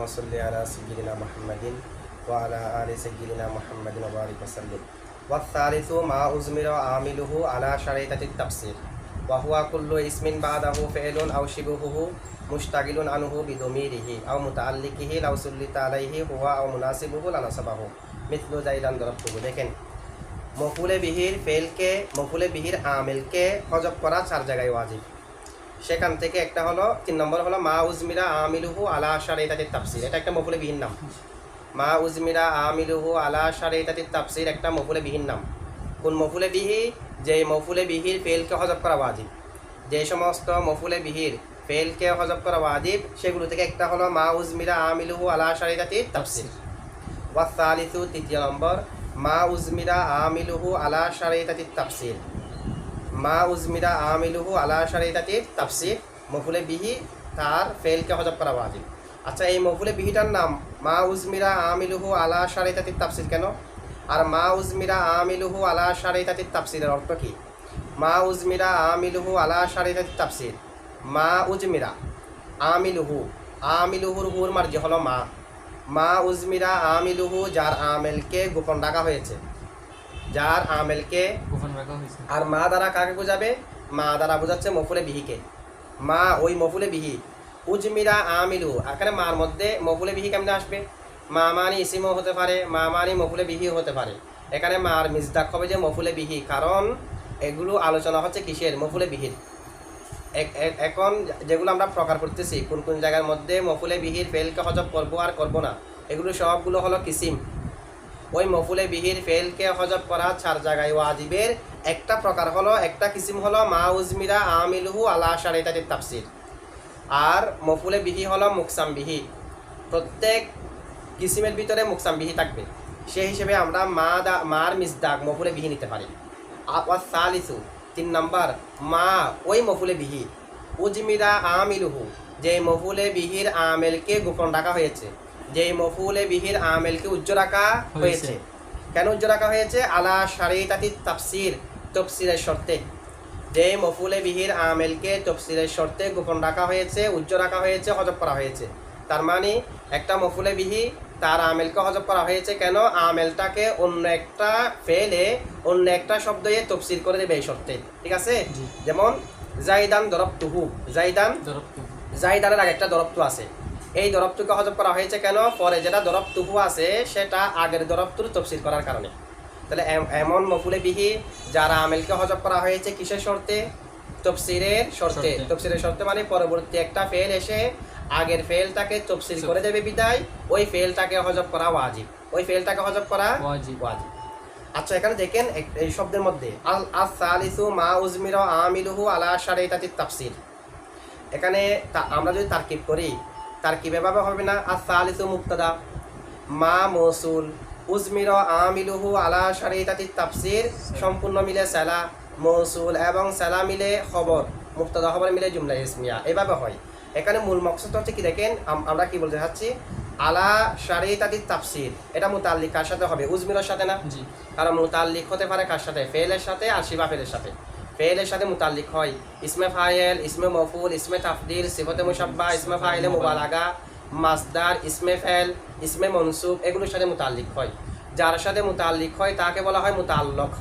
আল্লাহুম্মা সাল্লি আলা সাইয়্যিদিনা মুহাম্মাদিন ওয়া আলা আলি সাইয়্যিদিনা মুহাম্মাদিন ওয়া বারিক ওয়া সাল্লিম। ওয়া সালিসু মা উজমিরা আমিলুহু আলা শারাইতাতিত তাফসীর ওয়া হুয়া কুল্লু ইসমিন বাদাহু ফি'লুন আও শিবহুহু মুশতাগিলুন আনহু বিদমিরিহি আও মুতাআল্লিকিহি লাউ সুল্লিতা আলাইহি হুয়া আও মুনাসিবুহু লানাসাবাহু মিথলু যাইদান দরাবতুহু। দেখেন, মফুলে বিহির ফেলকে, মফুলে বিহির আমিলকে হজব করা 4 জায়গায় ওয়াজিব। সেখান থেকে একটা হলো 3 নম্বর হলো মা উজমিরা আমিলুহু আলা শারাইতাতিত তাফসীর। এটা একটা মফুলে বিহির নাম। মা উজমিরা আমিলুহু আলা শারাইতাতিত তাফসীর একটা মফুলে বিহির নাম। কোন মফুলে বিহি? যে মফুলে বিহির ফেলকে হজব করা ওয়াজিব। যে সমস্ত মফুলে বিহির ফেলকে হজব করা ওয়াজিব সেগুলো থেকে একটা হলো মা উজমিরা আমিলুহু আলা শারাইতাতিত তাফসীর। ওয়া সালিসু, তৃতীয় নম্বর মা উজমিরা আমিলুহু আলা শারাইতাতিত তাফসীর। মা উজমিরা আমিলুহু আলা শারাইতাতিত তাফসীর, মফুলে বিহি তার ফেলকে হজব করা ওয়াজিব। আচ্ছা, এই মফুলে বিহিটার নাম মা উজমিরা আমিলুহু আলা শারাইতাতিত তাফসীর কেন? আর মা উজমিরা আমিলুহু আলা শারাইতাতিত তাফসীরের অর্থ কি? মা উজমিরা আমিলুহু আলা শারাইতাতিত তাফসীর, মা উজমিরা আমিলুহু, আমিলুহুর হুর মার্জি হলো মা। মা উজমিরা আমিলুহু, যার আমেলকে গোপন রাখা হয়েছে, যার আমেলকে গোপন রাখা হয়েছে। আর মা দ্বারা কাকে বোঝাবে? মা দ্বারা বোঝাচ্ছে মফুলে বিহিকে। মা ওই মফুলে বিহি উজমিরা আমিলু, এখানে মার মধ্যে মফুলে বিহি কেমনে আসবে? মা মানি ইসিমও হতে পারে, মা মানি মফুলে বিহি হতে পারে। এখানে মার মিজদাক হবে যে মফুলে বিহি, কারণ এগুলো আলোচনা হচ্ছে কিসের? মফুলে বিহির। এখন যেগুলো আমরা প্রকার করতেছি কোন কোন জায়গার মধ্যে মফুলে বিহির ফেলকে হজব করবো আর করবো না, এগুলো সবগুলো হলো কিসিম। ওই মফুলে বিহির ফেলকে হজব করা 4 জায়গায় ওয়াজিবের একটা প্রকার হলো, একটা কিসিম হলো মা উজমিরা আমিলুহু আলা শারাইতাতিত তাফসীর। আর মফুলে বিহি হলো মুকসাম বিহি, প্রত্যেক কিসিমের ভিতরে মুকসাম বিহি থাকবে। সেই হিসেবে আমরা মার মিজদাক মফুলে বিহি নিতে পারি। ওয়া সালিসু, 3 নম্বর মা ওই মফুলে বিহি উজমিরা আমিলুহু, যে মফুলে বিহির আমেলকে গোপন রাখা হয়েছে, যে মফুলে বিহির আমেলকে উজ্জ্ব রাখা হয়েছে। কেন উজ্জ্ব রাখা হয়েছে? আলা শারাইতাতিত তাফসীর, তাফসীরের শর্তে। যে মফুলে বিহির আমেলকে তাফসীরের শর্তে গোপন রাখা হয়েছে, উজ্জ্ব রাখা হয়েছে, হজব করা হয়েছে। তার মানে একটা মফুলে বিহি তার আমেলকে হজব করা হয়েছে কেন? আমেলটাকে অন্য একটা ফেলে অন্য একটা শব্দ দিয়ে তাফসীর করে দেবে এই শর্তে। ঠিক আছে? যেমন জাইদান দরাবতুহু, জাইদান, জাইদানের আগে একটা দরবতু আছে, এই দরবতুকে হজব করা হয়েছে কেন? পরে যেটা দরবতুহু আছে সেটা আগের দরবতুর তাফসীর করার কারণে। তাহলে এমন মফুলে বিহি যারা আমেলকে হজব করা হয়েছে কিসের শর্তে? তাফসীরের শর্তে। তাফসীরের শর্তে মানে পরবর্তী একটা ফেল এসে আগের ফেলটাকে তাফসীর করে দেবে বিদায় ওই ফেলটাকে হজব করা ওয়াজিব, ওই ফেলটাকে হজব করা ওয়াজিব। আচ্ছা, এখানে দেখেন এই শব্দের মধ্যে আল সালিসু মা উজমিরা আমিলুহু আলা শারাইতাতিত তাফসীর। এখানে আমরা যদি তারকিব করি, তারকিব এভাবে হবে না। আল সালিসু মুবতাদা, মা মৌসুল, উজমিরা আমিলুহু আলা শারাইতাতিত তাফসীর সম্পূর্ণ মিলে সালা, মৌসুল এবং সালা মিলে খবর, মুবতাদা খবর মিলে জুমলা ইসমিয়া, এভাবে হয়। এখানে মূল মকসদ হচ্ছে কি দেখেন, আমরা কি বলতে চাচ্ছি? আলা শারাইতাতিত তাফসীর, এটা মুতাল্লিক কার সাথে হবে? উজমিরার সাথে না? কারণ মুতাল্লিক হতে পারে কার সাথে? ফেলের সাথে আর শিবা ফেলের সাথে। ফেলের সাথে মুতাল্লিক হয় ইসমে ফাইল, ইসমে মফুল, ইসমে তাফদীল, সিফাতে মুশাব্বাহ, ইসমে ফাইলে মুবালাগা, মাসদার, ইসমে ফেল, ইসমে মনসুব, এগুলোর সাথে মুতাল্লিক হয়। যার সাথে মুতাল্লিক হয় তাকে বলা হয় মুতাল্লক।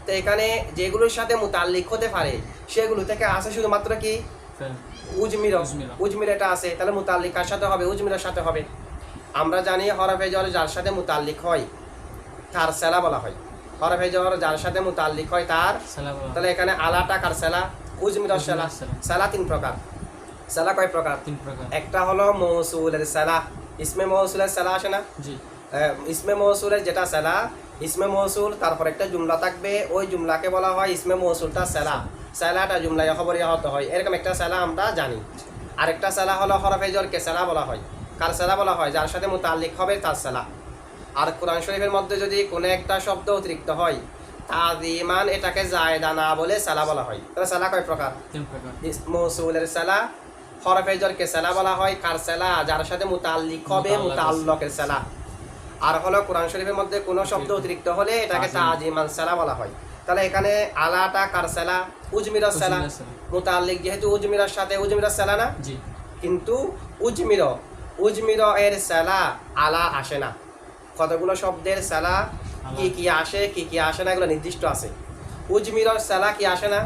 তো এখানে যেগুলোর সাথে মুতাল্লিক হতে পারে সেগুলো থেকে আসে শুধুমাত্র কি? উজমিরা। উজমিরা এটা আছে, তাহলে মুতাল্লিক কার সাথে হবে? উজমিরার সাথে হবে। আমরা জানি হরফে জর যার সাথে মুতাল্লিক হয় তার সেলা বলা হয়। হরফে জর যার সাথে মুতাল্লিক হয় তার সেলা। তাহলে এখানে আলাটা কার সেলা? উজমিরার সেলা। সেলা 3 প্রকার। সেলা কয় প্রকার? 3 প্রকার। একটা হলো মৌসুলের সেলা, ইসমে মৌসুলের সেলা আসে না? জি। ইসমে মৌসুলের যেটা সেলা, ইসমে মৌসুল তারপর একটা জুমলা থাকবে, ওই জুমলাকে বলা হয় ইসমে মৌসুলটা সেলা। সেলাটা জুমলায় খবরিয়া হতে হয়, এরকম একটা সেলা আমরা জানি। আরেকটা সেলা হলো হরফে জরকে সেলা বলা হয়। কার সেলা বলা হয়? যার সাথে মুতাল্লিক হবে তার সেলা। আর কোরআন শরীফের মধ্যে যদি কোনো একটা শব্দ অতিরিক্ত হয় তাযীমান এটাকে জায়দা না বলে সেলা বলা হয়। তাহলে সেলা কয় প্রকার? 3 প্রকার। মৌসুলের সেলা, হরফে জরকে সেলা বলা হয়। কার সেলা? যার সাথে মুতাল্লিক হবে, মুতাল্লকের সেলা। আর হলো কোরআন শরীফের মধ্যে কোনো শব্দ অতিরিক্ত হলে এটাকে তাযীমান সেলা বলা হয়। তাহলে এখানে আলাটা কার সেলা? উজমিরার সেলা। মুতাল্লিক যেহেতু উজমিরার সাথে, উজমিরার সেলা না? জি। কিন্তু উজমিরা উজমির এর সালা আলা আসে না। কতগুলো শব্দের সালা কি কি আসে কি কি আসে না এগুলো নির্দিষ্ট আছে। উজমির সালা কি আসে না,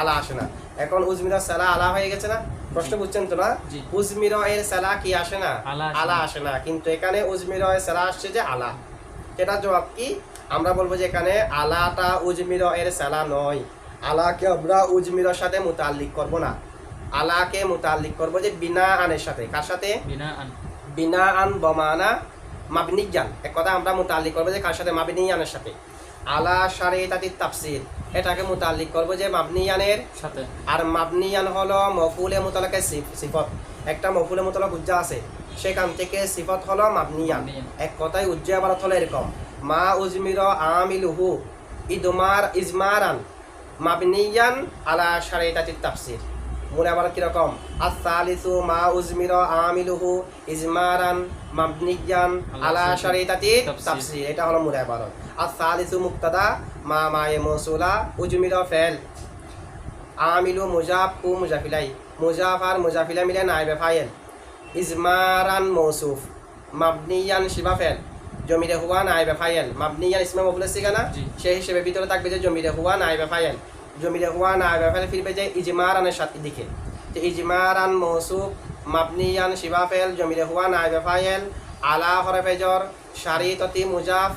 আলা আসে না। এখন উজমির সালা আলা হয়ে গেছে না, প্রশ্ন বুঝছেন তো না? উজমির এর সালা কি আসে না, আলা আসে না, কিন্তু এখানে উজমির এর সালা আসছে যে আলা। এটা জবাব কি? আমরা বলবো যে এখানে আলাটা উজমির এর সালা নয়। আলাকে আমরা উজমিরের সাথে মুতাল্লিক করব না, আলাকে মুতাল্লিক করব যে বিনা আনের সাথে। কার সাথে? বিনা আন বমানা মাবনিয়ান। এক কথা আমরা মুতাল্লিক করব যে কার সাথে? মাবনিয়ানের সাথে। আলা শারিতাতিত তাফসির, এটাকে মুতাল্লিক করব যে মাবনিয়ানের সাথে। আর মাবনিয়ান হলো মফউলে মুতালাকের সিফত। একটা মফউলে মুতালাক উজ্জা আছে, সেখান থেকে সিফত হলো মাবনিয়ান। এক কথায় উজ্জা ইবারত হলো এরকম, মা উজমির আমিলুহু ইজমারান মাবনিয়ান আলা শারিতাতিত তাফসির। মূল আবার কিরকম? আস-সালিসু মা উজমির আমিলুহু ইজমারান মাবনিয়ান আলা শারিতাতিত তাফসির, এটা হলো মূল আবার। আস-সালিসু মুবতাদা মা মায়ে মৌসুলা উজমির ফেল আমিলু মুজাফ ও মুজাফিলাই, মুজাফ আর মুজাফিলা মিলে নাইবে ফাইল। ইজমারান মৌসুফ মাবনিয়ান শিবা ফেল জমিরে হুয়া নাইবে ফাইল। মাবনিয়ান ইসমে মফউলের সিগা, সেই হিসেবে ভিতরে থাকবে যে জমিরে হুয়া নাইবে ফাইল। জমিরে হুয়া নাইবে ফাইল ফিরবে যে ইজমারানের সাথে দিকে। তো ইজমারান মৌসুফ মাবনিয়ান শিবা ফেল জমিরে হুয়া নাইবে ফাইল আলা হরফে জর শারিততি মুজাফ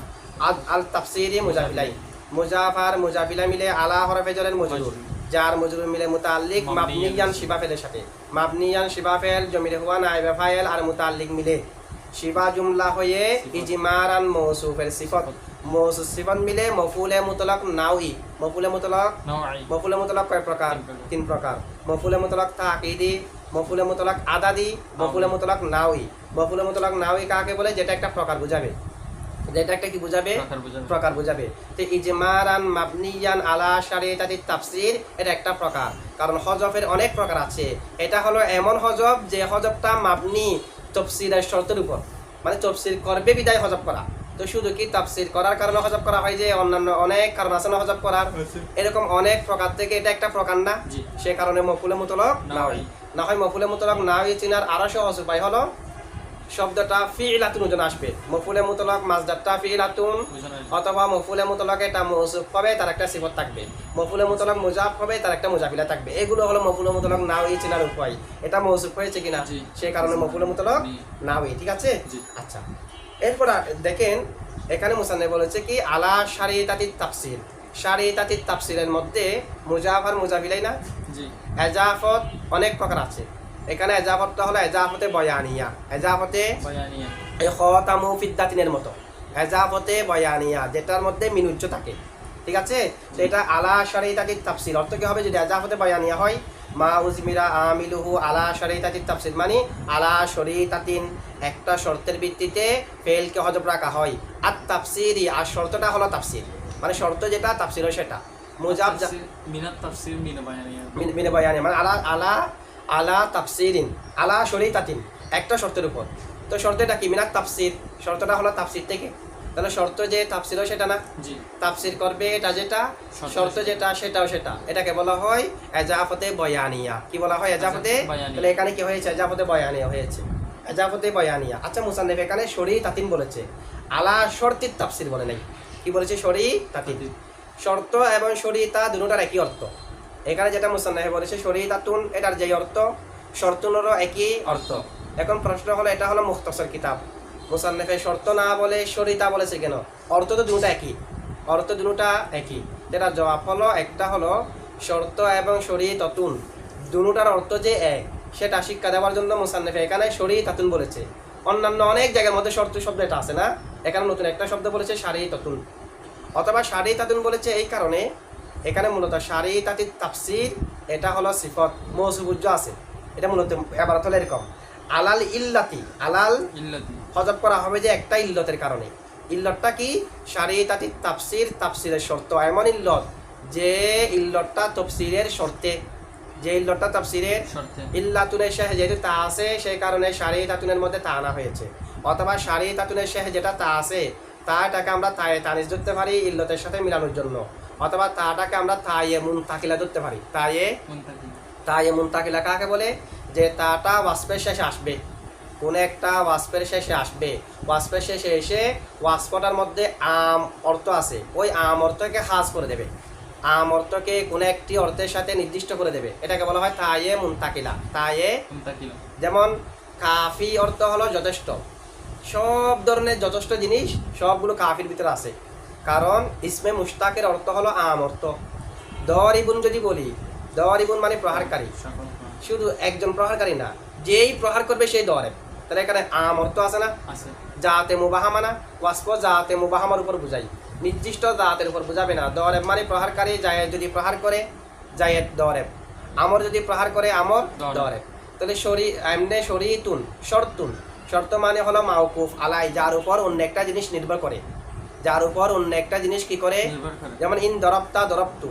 আল তাফসিরি মুজাফিলাই। মুজাফ আর মুজাফিলা মিলে আলা হরফে জরের মজরুর, যার মজরুর মিলে মুতাল্লিক মাবনিয়ান শিবা ফেলের সাথে। মাবনিয়ান শিবা ফেল জমিরে হুয়া নাইবে ফাইল আর মুতাল্লিক মিলে শিবা জুমলা হয়ে ইজমারান মৌসুফের সিফত। মৌসুফ সিফত মিলে মফউলে মুতলাক নাওই। মফউলে মুতলাক কয় প্রকার? 3 প্রকার। মফউলে মুতলাক তাকিদি, মফউলে মুতলাক আদাদি, মফউলে মুতলাক নাওই। মফউলে মুতলাক নাওই কাকে বলে? যেটা একটা প্রকার বোঝাবে, যেটা একটা কি বোঝাবে? প্রকার বোঝাবে। তো ইজমারান মাবনিয়ান আলা শারিতাতিত তাফসির এটা একটা প্রকার, কারণ হজফের অনেক প্রকার আছে। এটা হলো এমন হজফ যে হজফটা মাবনি তফসিরের শর্তের উপর, মানে তফসির করবে বিদায় হজফ করা। তো শুধু কি তাফসির করার কারণে হজফ করা হয় যে অন্যান্য অনেক কারণ আছে না হজফ করার, এরকম অনেক প্রকার থেকে এটা একটা প্রকার না। সে কারণে মফউলে মুতলাক না হয়। মফউলে মুতলাক না হয়ে চিনার আরো সহজ উপায় হলো শব্দটা ফিইলাতুন ওজন আসবে। মফউলে মুতলাক মাসদারটা ফিইলাতুন, অথবা মফউলে মুতলাক এটা মৌসুফ হবে, তার একটা সিফত থাকবে। মফউলে মুতলাক মুজাফ হবে, তার একটা মুজাফিলা থাকবে। এগুলো হলো মফউলে মুতলাক না হয়ে চিনার উপায়। এটা মৌসুফ হয়েছে কিনা, সেই কারণে মফউলে মুতলাক না হয়ে। ঠিক আছে? আচ্ছা, এরপর দেখেন এখানে মুসান্নিফ বলেছে কি আলা শারিতাতিত তাফসির। শারিতাতিত তাফসিরের মধ্যে মুজাফ আর মুজাফিলাই না, এজাফত অনেক প্রকার আছে। এখানে এজাফতটা হলো এজাফতে বয়ানিয়া। এজাফতে এই খতামু ফিদ্দাতিনের মতো এজাফতে বয়ানিয়া, যেটার মধ্যে মিনুজ্জ থাকে। ঠিক আছে? তো এটা আলা শারিতাতিত তাফসির অর্থ কি হবে? যদি এজাফতে বয়ানিয়া হয়, মা উজমিরা আমিলুহু আলা শারিতাতিত তাফসির মানে আলা শরীতাতিন, একটা শর্তের ভিত্তিতে ফেলকে হজব রাখা হয়। আর তাফসিরি, আর শর্তটা হলো তাফসির, মানে শর্ত যেটা তাফসির হয় সেটা। মুজাব মিনাত তাফসির মিনা বায়ানিয়া, মিনা বায়ানিয়া মানে আলা তাফসিরিন আলা শরীতাতিন, একটা শর্তের উপর। তো শর্তটা কি? মিনাত তাফসির, শর্তটা হলো তাফসির থেকে। তাহলে শর্ত যে তাফসির হয় সেটা না, তাফসির করবে এটা যেটা শর্ত যেটা সেটাও সেটা। এটাকে বলা হয় এজাফতে বয়ানিয়া। কি বলা হয়? এজাফতে। তাহলে এখানে কি হয়েছে? এজাফতে বয়ানিয়া হয়েছে, এজাফতে বয়ানিয়া। আচ্ছা, মুসান্নিফ এখানে শরীতাতিন বলেছে, আলা শর্তিত তাফসির বলে নাই। কি বলেছে? শরীতাতিন। শর্ত এবং শরীতা দুটোটার একই অর্থ। এখানে যেটা মুসান্নিফ বলেছে শরীতাতুন, এটার যেই অর্থ শর্তুনেরও একই অর্থ। এখন প্রশ্ন হলো, এটা হলো মুখতাসার কিতাব, মুসান্নিফে শর্ত না বলে শরীতা বলেছে কেন? অর্থ তো দুটো একই, অর্থ দুটোটা একই। যেটা জবাব হলো, একটা হলো শর্ত এবং শরীতাতুন দুটোটার অর্থ যে এক, সেটা শিক্ষা দেওয়ার জন্য মুসান্নিফে এখানে শরীতাতুন বলেছে। অন্যান্য অনেক জায়গার মধ্যে শর্ত শব্দ এটা আছে না, এখানে নতুন একটা শব্দ বলেছে শারিতাতুন, অথবা শারিতাতুন বলেছে এই কারণে এখানে মূলত শারিতাতিত তাফসির এটা হলো সিফত, মৌসুফ উজ্জ আছে। এটা মূলত এবারত হলো এরকম, আলাল ইল্লাতি, আলাল ইল্লাতি হজব করা হবে যে একটা ইল্লতের কারণে। ইল্লতটা কি? শারিতাতিত তাফসির, তাফসিরের শর্ত এমন ইল্লত যে ইল্লতটা তাফসিরের শর্তে, যে ইল্লতটা তাফসিরের ইল্লাতুনের শেষ যেহেতু তা আছে, সেই কারণে শারিতাতুনের মধ্যে তা আনা হয়েছে। অথবা শারিতাতুনের শেষ যেটা তা আছে, তাটাকে আমরা তায়ে তানিস ধরতে পারি ইল্লতের সাথে মিলানোর জন্য, অথবা তাটাকে আমরা তায়ে মুনতাকিলা ধরতে পারি। তায়ে মুনতাকিলা কাকে বলে? যে তাটা ওয়াসফের শেষে আসবে, কোনো একটা ওয়াসফের শেষে আসবে, ওয়াসফের শেষে এসে ওয়াসফটার মধ্যে আম অর্থ আছে, ওই আম অর্থকে হাজ করে দেবে, আম অর্থকে কোনো একটি অর্থের সাথে নির্দিষ্ট করে দেবে, এটাকে বলা হয় তায়ে মুনতাকিলা। তায়ে মুনতাকিলা। যেমন কাফি অর্থ হলো যথেষ্ট, সব ধরনের যথেষ্ট জিনিস সবগুলো কাফির ভিতরে আছে, কারণ ইসমে মুশতাকের অর্থ হলো আম অর্থ। দরিবুন যদি বলি, দরিবুন মানে প্রহারকারী, সকল শুধু একজন প্রহারকারী না, যেই প্রহার করবে সেই দরেব, তাহলে এখানে আম অর্থ আছে না। আছে। জাতে মুবাহামা না, ওয়াসফ জাতে মুবাহামার উপর বুঝাই, নির্দিষ্ট জাতের উপর বুঝাবে না। দরেব মানে প্রহারকারী, জায়েদ যদি প্রহার করে জায়েদ দরেব, আমর যদি প্রহার করে আমর দরেব। তাহলে এমনে শরীতুন শর্তুন, শর্ত মানে হলো মাওকুফ আলাই, যার উপর অন্য একটা জিনিস নির্ভর করে, যার উপর অন্য একটা জিনিস কি করে, নির্ভর করে। যেমন ইন দরবতা দরবতু,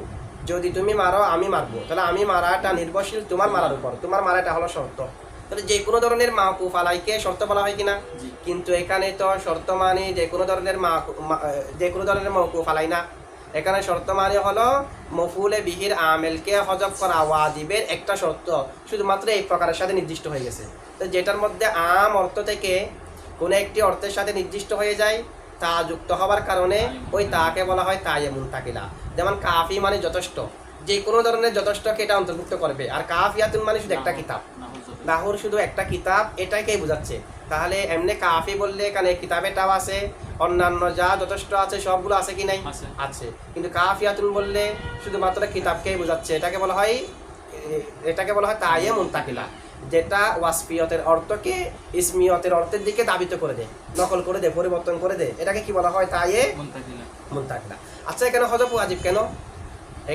যদি তুমি মারো আমি মারবো, তাহলে আমি মারাটা নির্ভরশীল তোমার মারার উপর, তোমার মারাটা হলো শর্ত। তাহলে যে কোনো ধরনের মাওকুফ আলাইকে শর্ত বলা হয় কিনা, জি। কিন্তু এখানে তো শর্ত মানে যে কোনো ধরনের যে কোনো ধরনের মওকুফ আলাই না, এখানে শর্ত মানে হলো মফুলে বিহির আমেলকে হজব করা ওয়াজিবের একটা শর্ত, শুধুমাত্র এই প্রকারের সাথে নির্দিষ্ট হয়ে গেছে। তো যেটার মধ্যে আম অর্থ থেকে কোনো একটি অর্থের সাথে নির্দিষ্ট হয়ে যায়, তা যুক্ত হবার কারণে ওই তাকে বলা হয় তায়ে মুনতাকিলা। যেমন কাফি মানে যথেষ্ট, যে কোনো ধরনের যথেষ্টকে এটা অন্তর্ভুক্ত করবে, আর কাফিয়াতুন মানে শুধু একটা কিতাব, নাহুর শুধু একটা কিতাব, এটাকেই বোঝাচ্ছে। তাহলে এমনি কাফি বললে এখানে কিতাবেটাও আছে, অন্যান্য যা যথেষ্ট আছে সবগুলো আছে কি নাই, আছে। কিন্তু কাফিয়াতুন বললে শুধুমাত্র কিতাবকেই বোঝাচ্ছে, এটাকে বলা হয় তায়ে মুনতাকিলা, যেটা ওয়াসফিয়তের অর্থকে ইসমিয়তের অর্থের দিকে দাবিত করে দেয়, নকল করে দেয়, পরিবর্তন করে দেয়, এটাকে কি বলা হয় তায়ে মুনতাকিলা। আচ্ছা, এখানে হজব ওয়াজিব কেন?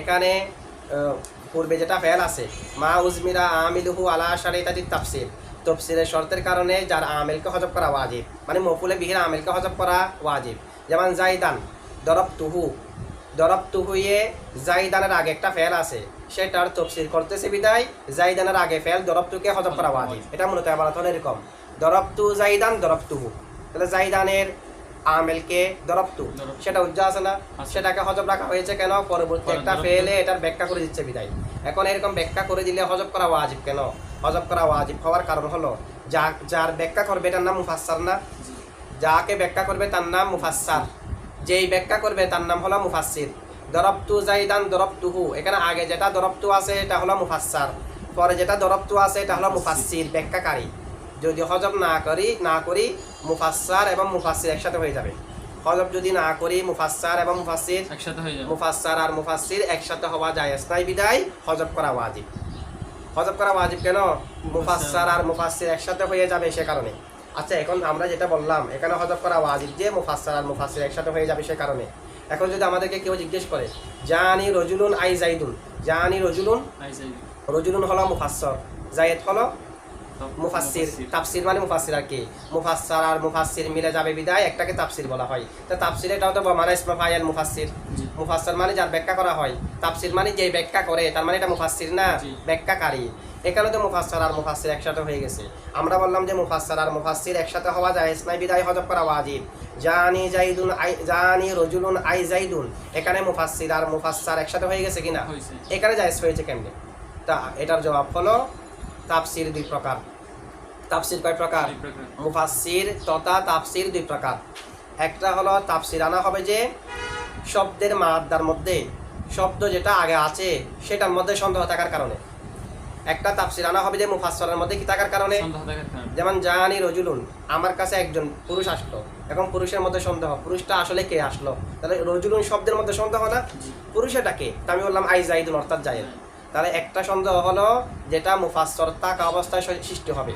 এখানে পূর্বে যেটা ফেল আছে, মা উজমিরা আমিলুহু আলা শারিতাতিত তাফসির, তাফসিরের শর্তের কারণে যার আমেলকে হজব করা ওয়াজিব, মানে মফুলে বিহির আমেলকে হজব করা ওয়াজিব। যেমন জাইদান দরবতুহু, দরবতুহুয়ে জাইদানের আগে একটা ফেল আছে, সেটার তফসির করতেছে বিদায় জাইদানের আগে ফেল দরবতুকে হজব করা ওয়াজিব। এটা মূলত আবার হলো এরকম, দরবতু জাইদান দরবতুহু, তাহলে জাইদানের আমেলকে দরবতু, সেটা উজ্জা আছে না, সেটাকে হজব রাখা হয়েছে কেন? পরবর্তী একটা ফেলে এটার ব্যাখ্যা করে দিচ্ছে বিদায়। এখন এরকম ব্যাখ্যা করে দিলে হজব করা ওয়াজিব কেন? হজব করা ওয়াজিব হওয়ার কারণ হলো যার ব্যাখ্যা করবে এটার নাম মুফাসসার না, যাকে ব্যাখ্যা করবে তার নাম মুফাসসার, যেই ব্যাখ্যা করবে তার নাম হলো মুফাসসির। দরবতু জাইদান দরবতুহু, এখানে আগে যেটা দরবতু আছে এটা হলো মুফাসসার, পরে যেটা দরবতু আছে এটা হলো মুফাসসির, ব্যাখ্যাকারী। যদি হজব না করি মুফাসসার এবং মুফাসসির একসাথে হয়ে যাবে। হজব যদি না করি মুফাসসার এবং মুফাসসির একসাথে হয়ে যাবে, মুফাসসার আর মুফাসসির একসাথে হওয়া জায়েজ নাই, বিদায় হজব করা ওয়াজিব। হজব করা ওয়াজিব কেন? মুফাসসার আর মুফাসসির একসাথে হয়ে যাবে সে কারণে। আচ্ছা, এখন আমরা যেটা বললাম এখানে হজব করা ওয়াজিব যে মুফাসসার আর মুফাসসির একসাথে হয়ে যাবে সে কারণে। এখন যদি আমাদেরকে কেউ জিজ্ঞেস করে জানি রজুলুন আই জাইদুন, জানি রজুলুন হলো মুফাসসর, জায়েদ হলো মুফাসসির, তাফসির মানে মুফাসসির আর কি, মুফাসসার আর মুফাসসির মিলে যাবে বিদায় একটাকে তাফসির বলা হয়। তো তাফসির এটাও তো মানে ইসমে ফাইল মুফাসসির, মুফাসসার মানে যার ব্যাখ্যা করা হয়, তাফসির মানে যেই ব্যাখ্যা করে, তার মানে এটা মুফাসসির না, ব্যাখ্যাকারী। এখানে তো মুফাসসার আর মুফাসসির একসাথে হয়ে গেছে। আমরা বললাম যে মুফাসসার আর মুফাসসির একসাথে হওয়া জায়েজ নাই, বিদায় হজব করা ওয়াজিব। জানি রজুলুন আই জাইদুন, এখানে মুফাসসির আর মুফাসসার একসাথে হয়ে গেছে কিনা, এখানে জায়েজ হয়েছে কেমনে? তা এটার জবাব হলো তাফসির দুই প্রকার। তাফসির কয় প্রকার? মুফাসসির তথা তাফসির দুই প্রকার। একটা হলো তাফসির আনা হবে যে শব্দের মাদ্দার মধ্যে শব্দ যেটা আগে আছে সেটার মধ্যে সন্দেহ থাকার কারণে। একটা তাফসির আনা হবে যে মুফাসসরের মধ্যে কি থাকার কারণে, যেমন জানি রজুলুন, আমার কাছে একজন পুরুষ আসলো, এখন পুরুষের মধ্যে সন্দেহ, পুরুষটা আসলে কে আসলো, তাহলে রজুলুন শব্দের মধ্যে সন্দেহ না, পুরুষটাকে তা আমি বললাম আই জাইদুন অর্থাৎ জায়েদ। তাহলে একটা সন্দেহ হলো যেটা মুফাসসর থাকা অবস্থায় সৃষ্টি হবে,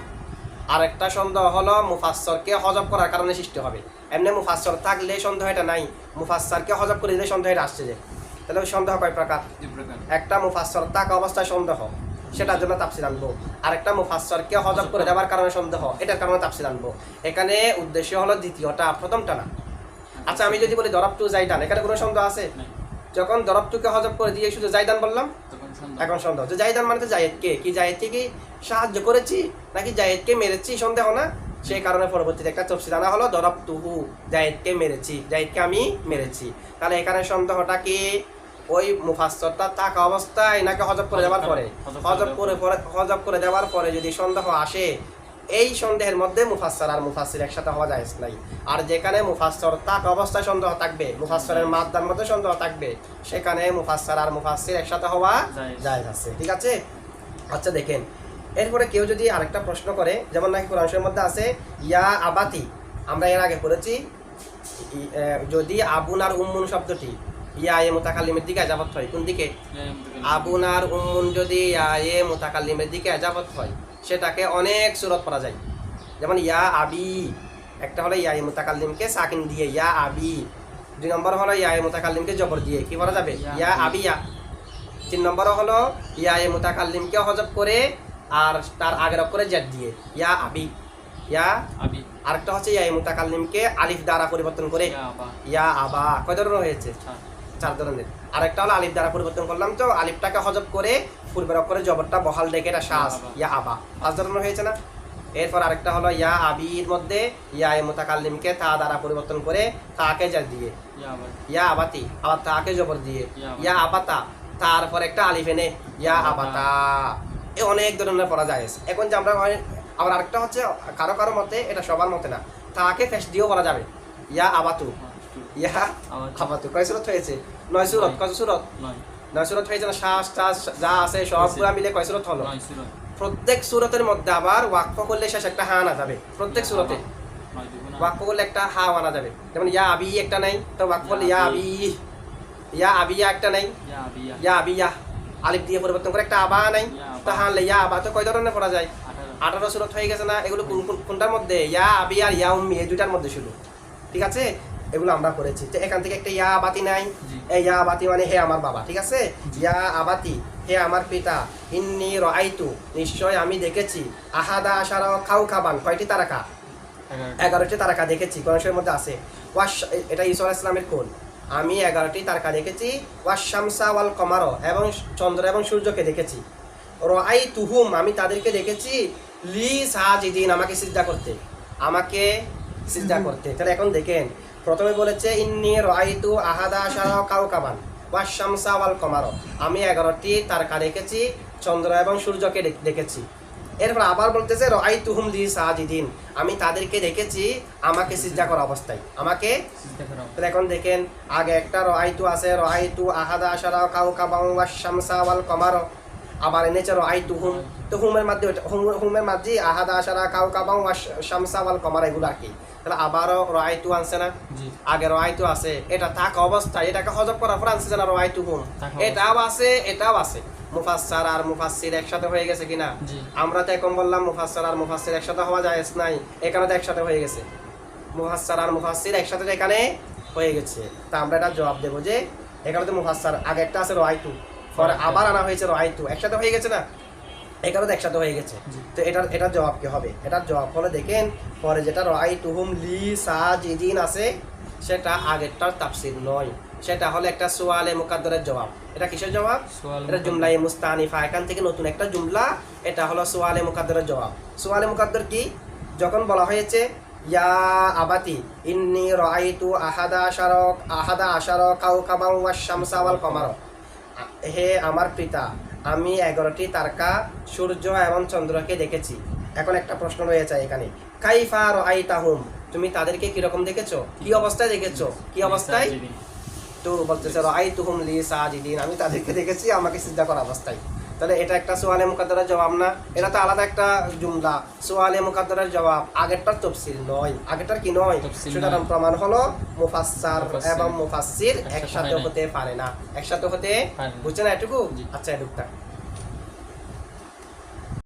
আর একটা সন্দেহ হলো মুফাসসরকে হজব করার কারণে সৃষ্টি হবে। এমনি মুফাসসর থাকলে সন্দেহ এটা নাই, মুফাসসরকে হজব করে দিলে সন্দেহ এটা আসছে যে। তাহলে ওই সন্দেহ কয় প্রকার? একটা মুফাসসর থাকা অবস্থায় সন্দেহ, সেটার জন্য তাফসির আনবো, আর একটা মুফাসসরকে হজব করে দেওয়ার কারণে সন্দেহ, এটার কারণে তাফসির আনবো। এখানে উদ্দেশ্য হলো দ্বিতীয়টা, প্রথমটা না। আচ্ছা, আমি যদি বলি দরবতু জাইদান, এখানে কোনো সন্দেহ আছে? যখন দরবতুকে হজব করে দিয়ে শুধু জাইদান বললাম, এখন সন্দেহ যে জাইদান মানে তো জায়েদকে, কি জায়েদকে কি সাহায্য করেছি নাকি জায়েদকে মেরেছি, সন্দেহ না, সেই কারণে পরবর্তীতে একটা তফসির আনা হলো দরবতুহু, জায়েদকে মেরেছি, জায়েদকে আমি মেরেছি। তাহলে এখানে সন্দেহটা কি ওই মুফাসসরটা থাকা অবস্থায় নাকি হজব করে দেওয়ার পরে? হজব করে দেওয়ার পরে যদি সন্দেহ আসে এই সন্দেহের মধ্যে মুফাসসার আর মুফাসসির একসাথে হওয়া জায়েজ নাই। আর যেখানে মুফাসসর থাকা অবস্থায় সন্দেহ থাকবে, মুফাসসরের মাদ্দার মধ্যে সন্দেহ থাকবে, সেখানে মুফাসসার আর মুফাসসির একসাথে হওয়া জায়েজ আছে। ঠিক আছে? আচ্ছা দেখেন, এরপরে কেউ যদি আরেকটা প্রশ্ন করে, যেমন নাকি কোরআন শরীফের মধ্যে আছে ইয়া আবাতি, আমরা এর আগে পড়েছি যদি আবুন আর উম্মুন শব্দটি ইয়া এ মুতাকাল্লিমের দিকে এজাবত হয়, কোন দিকে? আবুন আর উম্মুন যদি ইয়া এ মুতাকাল্লিমের দিকে এজাবত হয়, সেটাকে অনেক সূরত পড়া যায়। যেমন ইয়া আবি, একটা হলো ইয়া এ মুতাকাল্লিমকে সাকিন দিয়ে ইয়া আবি, 2 নম্বর হলো ইয়া এ মুতাকাল্লিমকে জবর দিয়ে কি পড়া যাবে? ইয়া আবিয়া। 3 নম্বর হলো ইয়া এ মুতাকাল্লিমকে হজব করে আর তার আগের অক্ষরে জেড দিয়ে ইয়া আবি, ইয়া আবি। আরেকটা হচ্ছে ইয়া এ মুতাকাল্লিমকে আলিফ দ্বারা পরিবর্তন করে ইয়া আবা। কয় ধরনের হয়েছে? 4 ধরনের। আরেকটা হলো আলিফ দ্বারা পরিবর্তন করলাম, তো আলিফটাকে হজব করে পূর্বের অক্ষরে জবরটা বহাল রেখে এটা শ্বাস ইয়া আবা। 5 ধরনের হয়েছে না? এরপর আরেকটা হলো ইয়া আবির মধ্যে ইয়া এ মুতাকাল্লিমকে তা দ্বারা পরিবর্তন করে তাকে জেড দিয়ে ইয়া আবাতি, আবার তাকে জবর দিয়ে ইয়া আবাতা, তারপর একটা আলিফ এনে ইয়া আবাতা। এই অনেক ধরনের পড়া যায়। এখন যে আমরা আবার আরেকটা হচ্ছে কারো কারো মতে, এটা সবার মতে না, তাকে ফেস দিয়েও বলা যাবে ইয়া আবাতু, ইয়া আবাতু। কয় সূরত হয়েছে? 9 সূরত। কত সূরত? 9 সূরত হয়েছে না? শ্বাস টাস যা আছে সবগুলা মিলে কয় সূরত হলো? প্রত্যেক সূরতের মধ্যে আবার ওয়াকফ করলে শেষ একটা হা আনা যাবে। প্রত্যেক সূরতে ওয়াকফ করলে একটা হা আনা যাবে। যেমন ইয়া আবি একটা নাই, তো ওয়াকফ করলে ইয়া আবি, ইয়া আবিয়া একটা নাই, ইয়া আবিয়া আলিফ দিয়ে পরিবর্তন করে একটা আবা নাই, তো হা আনলে ইয়া আবা। তো কয় ধরনের পড়া যায়? 18 সূরত হয়ে গেছে না? এগুলো কোনটার মধ্যে? ইয়া আবি আর ইয়া উম্মি, এই দুইটার মধ্যে শুধু। ঠিক আছে? এগুলো আমরা করেছি। তো এখান থেকে একটা ইয়া আবাতি নাই, এই ইয়া আবাতি মানে হে আমার বাবা। ঠিক আছে? ইয়া আবাতি, হে আমার পিতা, ইন্নী রাআইতু, নিশ্চয় আমি দেখেছি, আহাদা আশারা কাওকাবান, কয়টি তারকা? 11টি তারকা দেখেছি। কোরআন শরীফের মধ্যে আছে এটা ঈসা আলাইহিস সালামের কোল, আমি 11টি তারকা দেখেছি, ওয়াশ-শামসা ওয়াল কমার, এবং চন্দ্র এবং সূর্যকে দেখেছি, রাআইতুহুম, আমি তাদেরকে দেখেছি, লি সাজিদিন, আমাকে সিজদা করতে, আমাকে সিজদা করতে। তাহলে এখন দেখেন, প্রথমে বলেছে ইন্নী রাআইতু আহাদা আশারা কাওকাবান ওয়াশ-শামসা ওয়াল কমার, আমি 11টি তারকা দেখেছি, চন্দ্র এবং সূর্যকে দেখেছি। এরপর আবার বলতেছে রাআইতুহুম লি সাজিদিন, আমি তাদেরকে দেখেছি আমাকে সিজদা করা অবস্থায়, আমাকে সিজদা করা। তাহলে এখন দেখেন, আগে একটা রাআইতু আছে, রাআইতু আহাদা আশারা কাওকাবান ওয়াশ-শামসা ওয়াল কমার, আবার এনেছে রাআইতুহুম, তো হুমের মধ্যে হুমের মধ্যে আহাদা আশারা কাওকাবান ওয়াশ-শামসা ওয়াল কমার এগুলো আর কি। তাহলে আবারও রাআইতু আনছে না? আগে রাআইতু আছে, এটা থাকা অবস্থায়, এটাকে হযব করার পর আনছে না রাআইতুহুম, এটাও আছে এটাও আছে। মুফাসসার আর মুফাসসির একসাথে হয়ে গেছে কিনা? আমরা তো এখন বললাম মুফাসসার আর মুফাসসির একসাথে হওয়া জায়েজ নাই, এখানে তো একসাথে হয়ে গেছে। মুফাসসার আর মুফাসসির একসাথে এখানে হয়ে গেছে, তা আমরা এটা জবাব দেবো যে এখানে তো মুফাসসার আগে একটা আছে রাআইতু, পরে আবার আনা হয়েছে রাআইতু, একসাথে হয়ে গেছে না? এখানে তো একসাথে হয়ে গেছে। তো এটার জবাব কি হবে? এটার জবাব হলো দেখেন, পরে যেটা রাআইতুহুম লি সাজিদিন আছে, সেটা আগেরটার তাফসীর নয়, সেটা হলো একটা সুয়ালে মুকাদ্দারের জবাব। এটা কিসের জবাব? এটা জুমলায়ে মুস্তানিফা, এখান থেকে নতুন একটা জুমলা, এটা হলো সুয়ালে মুকাদ্দারের জবাব। সুয়ালে মুকাদ্দার কি? যখন বলা হয়েছে ইয়া আবাতি ইন্নী রাআইতু আহাদা আশারা কাওকাবান ওয়াশ-শামসা ওয়াল কমার, হে আমার পিতা, আমি 11টি তারকা, সূর্য এবং চন্দ্রকে দেখেছি। এখন একটা প্রশ্ন রয়েছে এখানে, কাইফা রাআইতাহুম, তুমি তাদেরকে কিরকম দেখেছো? কি অবস্থায় দেখেছো? কি অবস্থায়? তো বলতেছে রাআইতুহুম লি সাজিদিন, আমি তাদেরকে দেখেছি আমাকে সিজদা করা অবস্থায়। তাহলে এটা একটা সুয়ালে মুকাদ্দারের জবাব না? এটা তো আলাদা একটা জুমলা, সুয়ালে মুকাদ্দারের জবাব, আগেরটার তাফসীর নয়। আগেরটার কি নয়? সুতরাং প্রমাণ হলো মুফাসসার এবং মুফাসসির একসাথে হতে পারে না, একসাথে হতে, বুঝছেন এটুকু? আচ্ছা এটুকু।